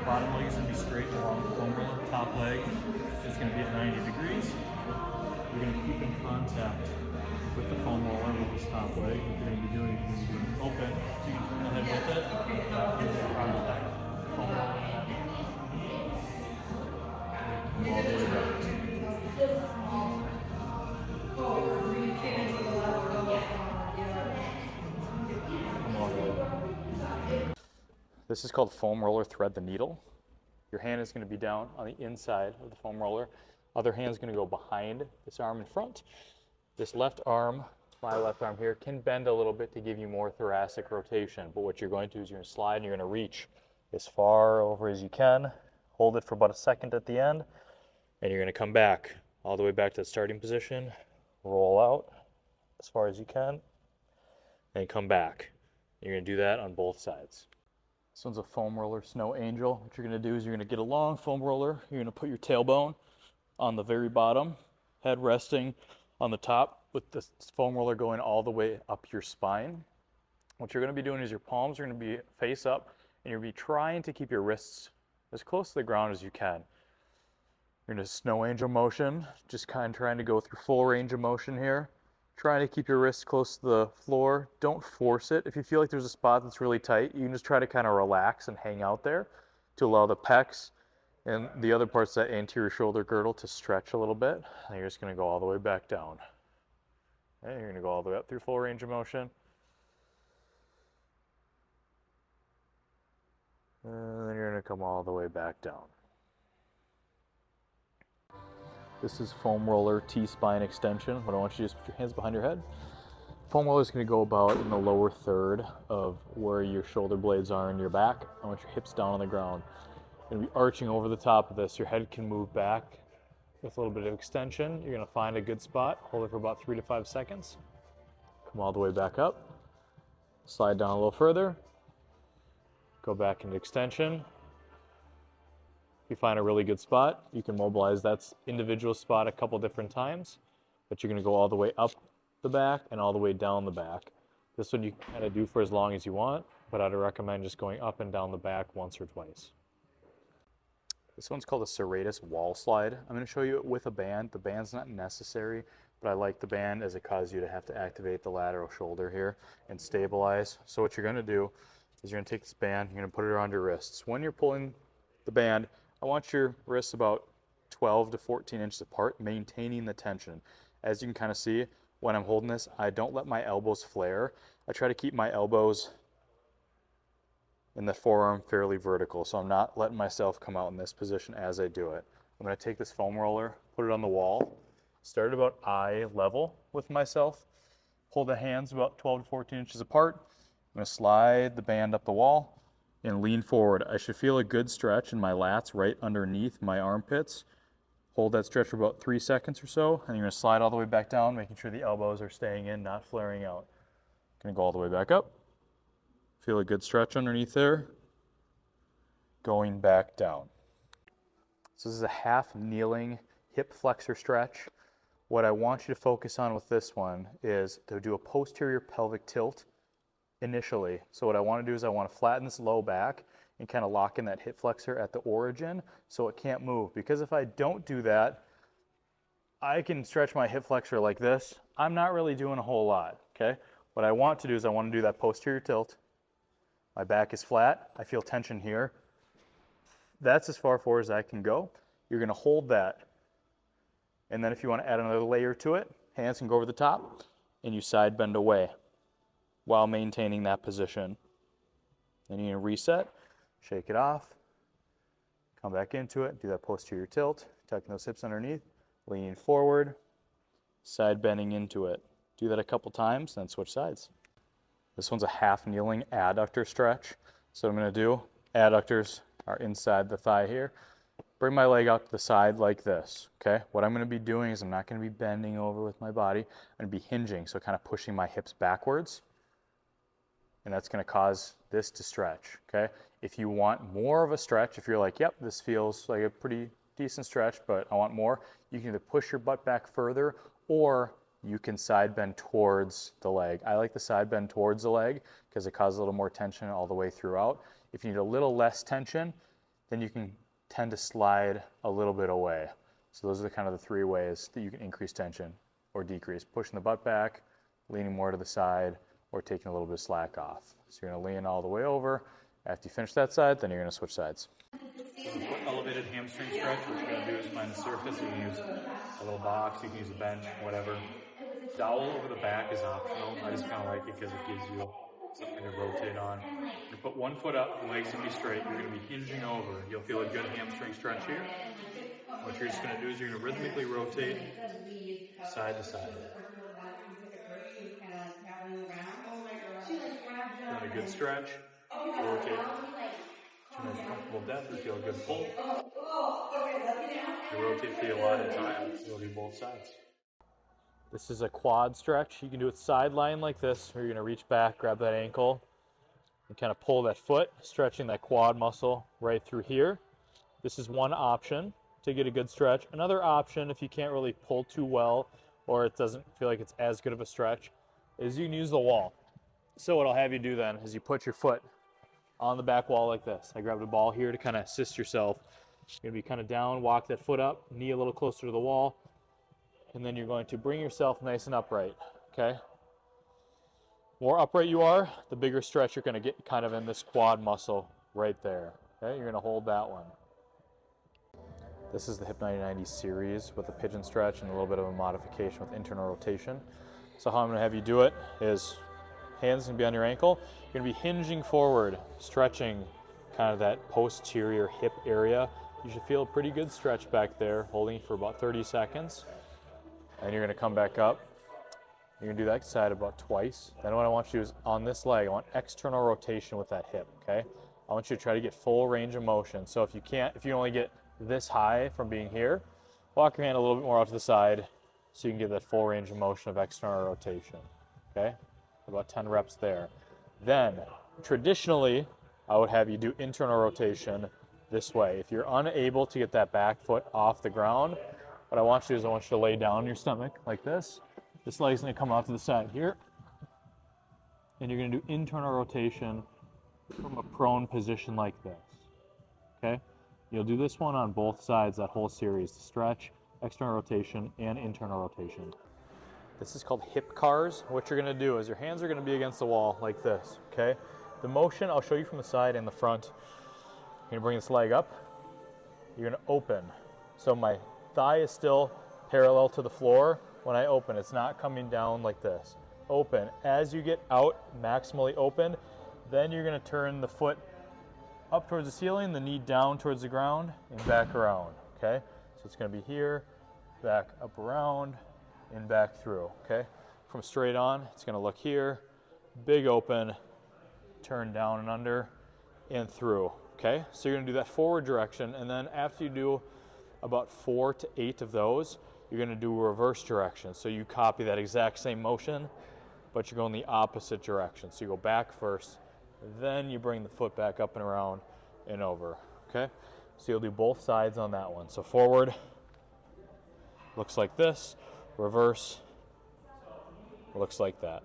bottom leg is going to be straight along the foam roller. Top leg is going to be at 90 degrees. You're going to keep in contact with the foam roller with this top leg. What you're going to be doing is you're going to be open, so you can turn the head with it. Use the arm to that foam roller. Come all the way back. This is called foam roller thread the needle. Your hand is going to be down on the inside of the foam roller. Other hand is going to go behind this arm in front. This left arm, my left arm here, can bend a little bit to give you more thoracic rotation. But what you're going to do is you're going to slide and you're going to reach as far over as you can. Hold it for about a second at the end. And you're going to come back all the way back to the starting position. Roll out as far as you can. And come back. You're going to do that on both sides. This one's a foam roller snow angel. What you're going to do is you're going to get a long foam roller. You're going to put your tailbone on the very bottom, head resting on the top with the foam roller going all the way up your spine. What you're going to be doing is your palms are going to be face up and you're going to be trying to keep your wrists as close to the ground as you can. You're in a snow angel motion, just kind of trying to go through full range of motion here. Trying to keep your wrists close to the floor. Don't force it. If you feel like there's a spot that's really tight, you can just try to kind of relax and hang out there to allow the pecs and the other parts of that anterior shoulder girdle to stretch a little bit. And you're just going to go all the way back down. And you're going to go all the way up through full range of motion. And then you're going to come all the way back down. This is foam roller T-spine extension. What I want you to do is put your hands behind your head. Foam roller is going to go about in the lower third of where your shoulder blades are in your back. I want your hips down on the ground. You're going to be arching over the top of this. Your head can move back with a little bit of extension. You're going to find a good spot. Hold it for about 3 to 5 seconds. Come all the way back up. Slide down a little further. Go back into extension. If you find a really good spot, you can mobilize that individual spot a couple different times, but you're going to go all the way up the back and all the way down the back. This one you can kind of do for as long as you want, but I'd recommend just going up and down the back once or twice. This one's called a serratus wall slide. I'm going to show you it with a band. The band's not necessary, but I like the band as it causes you to have to activate the lateral shoulder here and stabilize. So what you're going to do is you're going to take this band, you're going to put it around your wrists. When you're pulling the band, I want your wrists about 12 to 14 inches apart, maintaining the tension. As you can kind of see, when I'm holding this, I don't let my elbows flare. I try to keep my elbows in the forearm fairly vertical, so I'm not letting myself come out in this position as I do it. I'm going to take this foam roller, put it on the wall, start about eye level with myself, hold the hands about 12 to 14 inches apart. I'm going to slide the band up the wall and lean forward. I should feel a good stretch in my lats right underneath my armpits. Hold that stretch for about 3 seconds or so, and you're going to slide all the way back down, making sure the elbows are staying in, not flaring out. Going to go all the way back up. Feel a good stretch underneath there. Going back down. So this is a half kneeling hip flexor stretch. What I want you to focus on with this one is to do a posterior pelvic tilt initially. So what I want to do is I want to flatten this low back and kind of lock in that hip flexor at the origin so it can't move. Because if I don't do that, I can stretch my hip flexor like this. I'm not really doing a whole lot, okay? What I want to do is I want to do that posterior tilt. My back is flat. I feel tension here. That's as far forward as I can go. You're going to hold that. And then if you want to add another layer to it, hands can go over the top and you side bend away while maintaining that position. Then you're going to reset, shake it off, come back into it, do that posterior tilt, tucking those hips underneath, leaning forward, side bending into it. Do that a couple times, then switch sides. This one's a half kneeling adductor stretch. So what I'm going to do, adductors are inside the thigh here. Bring my leg out to the side like this, okay? What I'm going to be doing is I'm not going to be bending over with my body. I'm going to be hinging, so kind of pushing my hips backwards. And that's going to cause this to stretch, okay? If you want more of a stretch, if you're like, yep, this feels like a pretty decent stretch, but I want more, you can either push your butt back further or you can side bend towards the leg. I like the side bend towards the leg because it causes a little more tension all the way throughout. If you need a little less tension, then you can tend to slide a little bit away. So those are the kind of the three ways that you can increase tension or decrease: pushing the butt back, leaning more to the side, or taking a little bit of slack off. So you're going to lean all the way over. After you finish that side, then you're going to switch sides. So the foot elevated hamstring stretch, what you're going to do is find a surface. You can use a little box, you can use a bench, whatever. Dowel over the back is optional. I just kind of like it because it gives you something to rotate on. You put one foot up, legs will be straight. You're going to be hinging over. You'll feel a good hamstring stretch here. What you're just going to do is you're going to rhythmically rotate side to side. Doing a good stretch, rotate to a comfortable depth, and feel a good pull. You rotate for a lot of time, you'll do both sides. This is a quad stretch. You can do it sideline like this, where you're going to reach back, grab that ankle, and kind of pull that foot, stretching that quad muscle right through here. This is one option to get a good stretch. Another option, if you can't really pull too well, or it doesn't feel like it's as good of a stretch, is you can use the wall. So what I'll have you do then is you put your foot on the back wall like this. I grabbed a ball here to kind of assist yourself. You're going to be kind of down, walk that foot up, knee a little closer to the wall, and then you're going to bring yourself nice and upright, okay? More upright you are, the bigger stretch you're going to get kind of in this quad muscle right there, okay? You're going to hold that one. This is the Hip 90-90 series with a pigeon stretch and a little bit of a modification with internal rotation. So how I'm going to have you do it is hands going to be on your ankle. You're going to be hinging forward, stretching kind of that posterior hip area. You should feel a pretty good stretch back there, holding for about 30 seconds. And you're going to come back up. You're going to do that side about twice. Then what I want you to do is on this leg, I want external rotation with that hip, okay? I want you to try to get full range of motion. So if you only get this high from being here, walk your hand a little bit more out to the side so you can get that full range of motion of external rotation, okay? About 10 reps there. Then, traditionally, I would have you do internal rotation this way. If you're unable to get that back foot off the ground, what I want you to do is I want you to lay down on your stomach like this. This leg's going to come out to the side here. And you're going to do internal rotation from a prone position like this, okay? You'll do this one on both sides, that whole series, the stretch, external rotation, and internal rotation. This is called hip cars. What you're going to do is your hands are going to be against the wall like this, okay? The motion, I'll show you from the side and the front. You're going to bring this leg up. You're going to open. So my thigh is still parallel to the floor. When I open, it's not coming down like this. Open. As you get out, maximally open, then you're going to turn the foot up towards the ceiling, the knee down towards the ground, and back around, okay? So it's going to be here, back up around, and back through, okay? From straight on, it's going to look here, big open, turn down and under, and through, okay? So you're going to do that forward direction, and then after you do about 4 to 8 of those, you're going to do a reverse direction. So you copy that exact same motion, but you're going the opposite direction. So you go back first, then you bring the foot back up and around and over, okay? So you'll do both sides on that one. So forward looks like this. Reverse looks like that.